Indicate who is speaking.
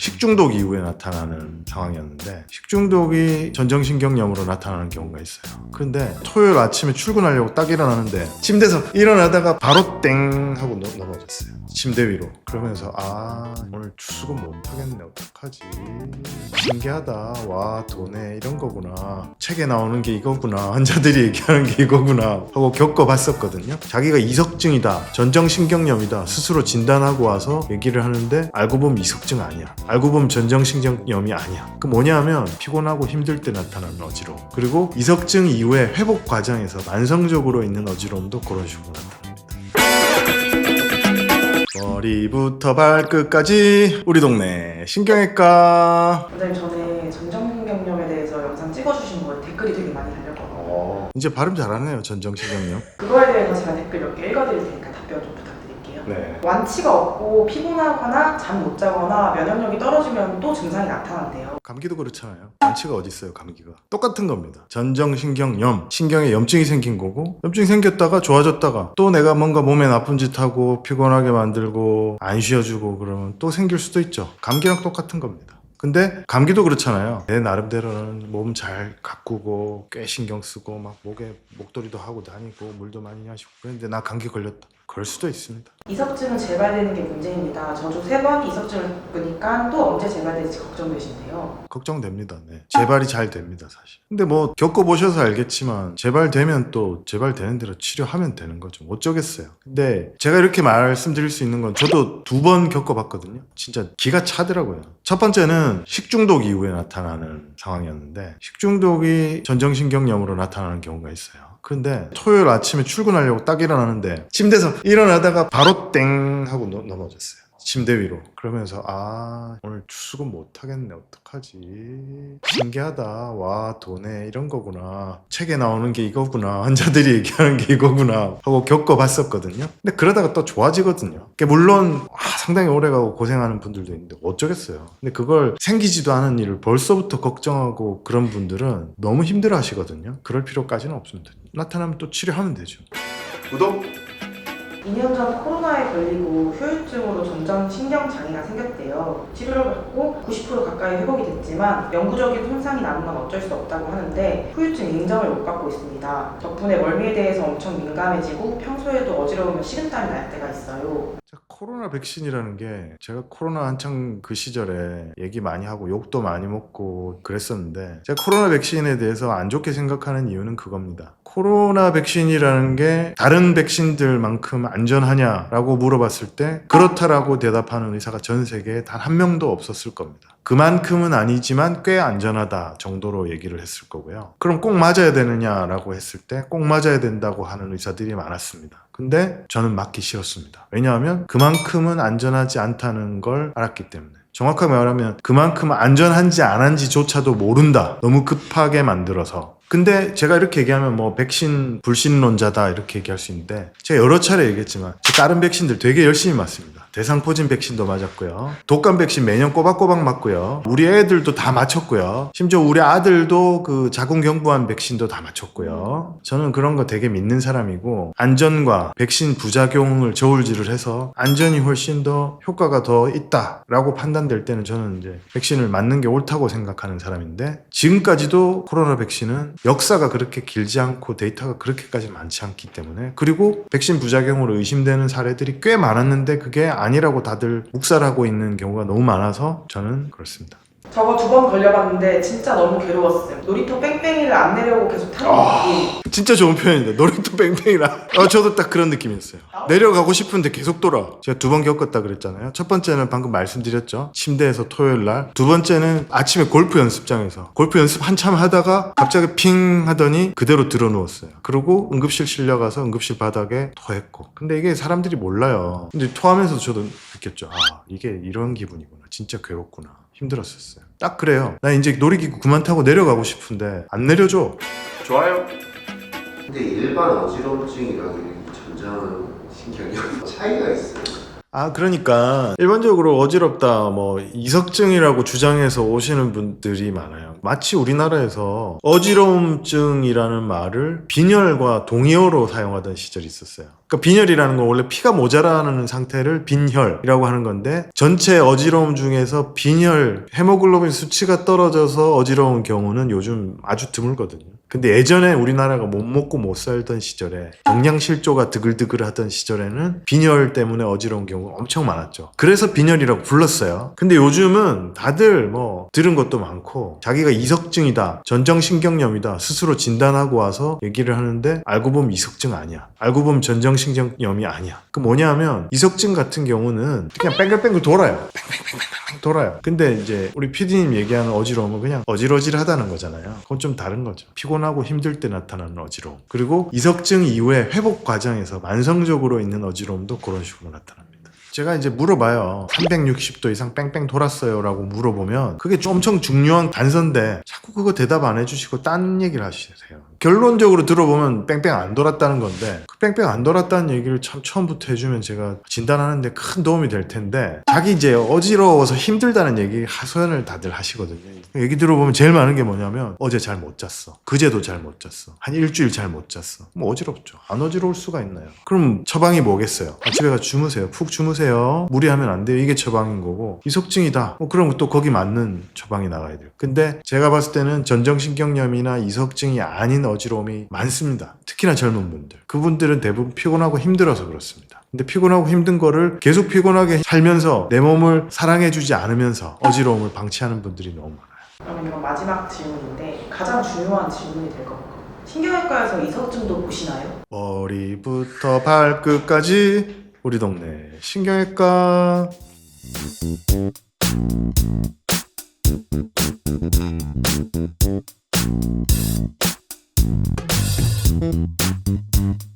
Speaker 1: 식중독 이후에 나타나는 상황이었는데, 식중독이 전정신경염으로 나타나는 경우가 있어요. 그런데 토요일 아침에 출근하려고 딱 일어나는데 침대에서 일어나다가 바로 땡 하고 넘어졌어요. 침대 위로. 그러면서 오늘 출근 못하겠네, 어떡하지, 신기하다, 와 도네, 이런 거구나, 책에 나오는 게 이거구나, 환자들이 얘기하는 게 이거구나 하고 겪어봤었거든요. 자기가 이석증이다, 전정신경염이다 스스로 진단하고 와서 얘기를 하는데, 알고 보면 이석증 아니야, 알고 보면 전정신경염이 아니야. 그 뭐냐면 피곤하고 힘들 때 나타나는 어지러움, 그리고 이석증 이후에 회복 과정에서 만성적으로 있는 어지러움도 그런 식으로 나타납니다. 머리부터 발끝까지 우리 동네 신경외과.
Speaker 2: 원장님, 전에 전정신경염에 대해서 영상 찍어주신 거에 댓글이 되게 많이 달렸거든요.
Speaker 1: 이제 발음 잘하네요, 전정신경염.
Speaker 2: 그거에 대해서 제가 댓글 몇 개 읽어드릴 테니까 답변 좀 부탁드릴게요.
Speaker 1: 네.
Speaker 2: 완치가 없고 피곤하거나 잠 못 자거나 면역력이 떨어지면 또 증상이 나타난대요.
Speaker 1: 감기도 그렇잖아요. 완치가 어디 있어요, 감기가. 똑같은 겁니다. 전정신경염, 신경에 염증이 생긴 거고, 염증이 생겼다가 좋아졌다가 또 내가 뭔가 몸에 나쁜 짓 하고 피곤하게 만들고 안 쉬어주고 그러면 또 생길 수도 있죠. 감기랑 똑같은 겁니다. 근데 감기도 그렇잖아요. 내 나름대로는 몸 잘 가꾸고 꽤 신경 쓰고 막 목에 목도리도 하고 다니고 물도 많이 마시고, 그런데 나 감기 걸렸다, 그럴 수도 있습니다.
Speaker 2: 이석증은 재발되는 게 문제입니다. 저도 3번 이석증을 겪으니까 또 언제 재발될지 걱정되신대요.
Speaker 1: 걱정됩니다. 네. 재발이 잘 됩니다, 사실. 근데 뭐 겪어보셔서 알겠지만 재발되면 또 재발되는 대로 치료하면 되는 거죠. 어쩌겠어요. 근데 제가 이렇게 말씀드릴 수 있는 건, 저도 2번 겪어봤거든요. 진짜 기가 차더라고요. 첫 번째는 식중독 이후에 나타나는 상황이었는데, 식중독이 전정신경염으로 나타나는 경우가 있어요. 그런데 토요일 아침에 출근하려고 딱 일어나는데 침대에서 일어나다가 바로 땡 하고 넘어졌어요. 침대 위로. 그러면서 오늘 출근 못하겠네, 어떡하지, 신기하다, 와 도네, 이런 거구나, 책에 나오는 게 이거구나, 환자들이 얘기하는 게 이거구나 하고 겪어봤었거든요. 근데 그러다가 또 좋아지거든요. 물론 상당히 오래가고 고생하는 분들도 있는데 어쩌겠어요. 근데 그걸 생기지도 않은 일을 벌써부터 걱정하고 그런 분들은 너무 힘들어 하시거든요. 그럴 필요까지는 없습니다. 나타나면 또 치료하면 되죠. 구독!
Speaker 2: 2년 전 코로나에 걸리고 후유증으로 전정신경장애가 생겼대요. 치료를 받고 90% 가까이 회복이 됐지만 영구적인 손상이 남은 건 어쩔 수 없다고 하는데, 후유증 인정을 못 받고 있습니다. 덕분에 멀미에 대해서 엄청 민감해지고 평소에도 어지러우면 식은땀이 날 때가 있어요.
Speaker 1: 코로나 백신이라는 게, 제가 코로나 한창 그 시절에 얘기 많이 하고 욕도 많이 먹고 그랬었는데, 제가 코로나 백신에 대해서 안 좋게 생각하는 이유는 그겁니다. 코로나 백신이라는 게 다른 백신들만큼 안전하냐라고 물어봤을 때 그렇다라고 대답하는 의사가 전 세계에 단 한 명도 없었을 겁니다. 그만큼은 아니지만 꽤 안전하다 정도로 얘기를 했을 거고요. 그럼 꼭 맞아야 되느냐라고 했을 때 꼭 맞아야 된다고 하는 의사들이 많았습니다. 근데 저는 맞기 싫었습니다. 왜냐하면 그만큼은 안전하지 않다는 걸 알았기 때문에. 정확하게 말하면 그만큼 안전한지 안 한지조차도 모른다, 너무 급하게 만들어서. 근데 제가 이렇게 얘기하면 뭐 백신 불신론자다 이렇게 얘기할 수 있는데, 제가 여러 차례 얘기했지만 다른 백신들 되게 열심히 맞습니다. 대상포진 백신도 맞았고요, 독감 백신 매년 꼬박꼬박 맞고요, 우리 애들도 다 맞췄고요, 심지어 우리 아들도 그 자궁경부암 백신도 다 맞췄고요. 저는 그런 거 되게 믿는 사람이고, 안전과 백신 부작용을 저울질을 해서 안전이 훨씬 더 효과가 더 있다라고 판단될 때는 저는 이제 백신을 맞는 게 옳다고 생각하는 사람인데, 지금까지도 코로나 백신은 역사가 그렇게 길지 않고 데이터가 그렇게까지 많지 않기 때문에, 그리고 백신 부작용으로 의심되는 사례들이 꽤 많았는데 그게 아니라고 다들 묵살하고 있는 경우가 너무 많아서 저는 그렇습니다.
Speaker 2: 저거 2번 걸려봤는데 진짜 너무 괴로웠어요. 놀이터 뺑뺑이를 안 내려고 계속 타는 느낌.
Speaker 1: 진짜 좋은 표현이다. 놀이터 뺑뺑이라. 저도 딱 그런 느낌이었어요. 내려가고 싶은데 계속 돌아. 제가 2번 겪었다 그랬잖아요. 첫 번째는 방금 말씀드렸죠, 침대에서 토요일 날. 2번째는 아침에 골프 연습장에서 골프 연습 한참 하다가 갑자기 핑 하더니 그대로 들어 누웠어요. 그리고 응급실 실려가서 응급실 바닥에 토했고. 근데 이게 사람들이 몰라요. 근데 토하면서 저도 느꼈죠. 이게 이런 기분이구나. 진짜 괴롭구나. 힘들었었어요. 딱 그래요. 나 이제 놀이기구 그만 타고 내려가고 싶은데 안 내려줘. 좋아요.
Speaker 3: 근데 일반 어지러움증이랑 전정신경염 차이가 있어요.
Speaker 1: 그러니까 일반적으로 어지럽다 뭐 이석증이라고 주장해서 오시는 분들이 많아요. 마치 우리나라에서 어지러움증이라는 말을 빈혈과 동의어로 사용하던 시절이 있었어요. 그러니까 빈혈이라는 건 원래 피가 모자라는 상태를 빈혈이라고 하는 건데, 전체 어지러움 중에서 빈혈 헤모글로빈 수치가 떨어져서 어지러운 경우는 요즘 아주 드물거든요. 근데 예전에 우리나라가 못 먹고 못 살던 시절에, 정량실조가 드글드글 하던 시절에는 빈혈 때문에 어지러운 경우가 엄청 많았죠. 그래서 빈혈이라고 불렀어요. 근데 요즘은 다들 뭐 들은 것도 많고 자기가 이석증이다, 전정신경염이다 스스로 진단하고 와서 얘기를 하는데, 알고 보면 이석증 아니야, 알고 보면 전정신경염이 아니야. 그 뭐냐면 이석증 같은 경우는 그냥 뺑글뺑글 돌아요. 뺑뺑뺑뺑뺑 돌아요. 근데 이제 우리 PD님 얘기하는 어지러움은 그냥 어질어질하다는 거잖아요. 그건 좀 다른 거죠. 피곤하고 힘들 때 나타나는 어지러움. 그리고 이석증 이후에 회복 과정에서 만성적으로 있는 어지러움도 그런 식으로 나타납니다. 제가 이제 물어봐요. 360도 이상 뺑뺑 돌았어요 라고 물어보면 그게 좀 엄청 중요한 단서인데 자꾸 그거 대답 안 해주시고 딴 얘기를 하시세요. 결론적으로 들어보면 뺑뺑 안 돌았다는 건데, 그 뺑뺑 안 돌았다는 얘기를 참 처음부터 해주면 제가 진단하는데 큰 도움이 될 텐데, 자기 이제 어지러워서 힘들다는 얘기 하소연을 다들 하시거든요. 얘기 들어보면 제일 많은 게 뭐냐면, 어제 잘 못 잤어, 그제도 잘 못 잤어, 한 일주일 잘 못 잤어. 뭐 어지럽죠. 안 어지러울 수가 있나요? 그럼 처방이 뭐겠어요? 집에 가서 주무세요. 푹 주무세요. 무리하면 안 돼요. 이게 처방인 거고, 이석증이다, 그럼 또 거기 맞는 처방이 나가야 돼요. 근데 제가 봤을 때는 전정신경염이나 이석증이 아닌 어지러움이 많습니다. 특히나 젊은 분들. 그분들은 대부분 피곤하고 힘들어서 그렇습니다. 근데 피곤하고 힘든 거를 계속 피곤하게 살면서 내 몸을 사랑해주지 않으면서 어지러움을 방치하는 분들이 너무 많아요.
Speaker 2: 그러면 이건 마지막 질문인데 가장 중요한 질문이 될 것 같아요. 신경외과에서 이석증도 보시나요?
Speaker 1: 머리부터 발끝까지 우리 동네 신경외과.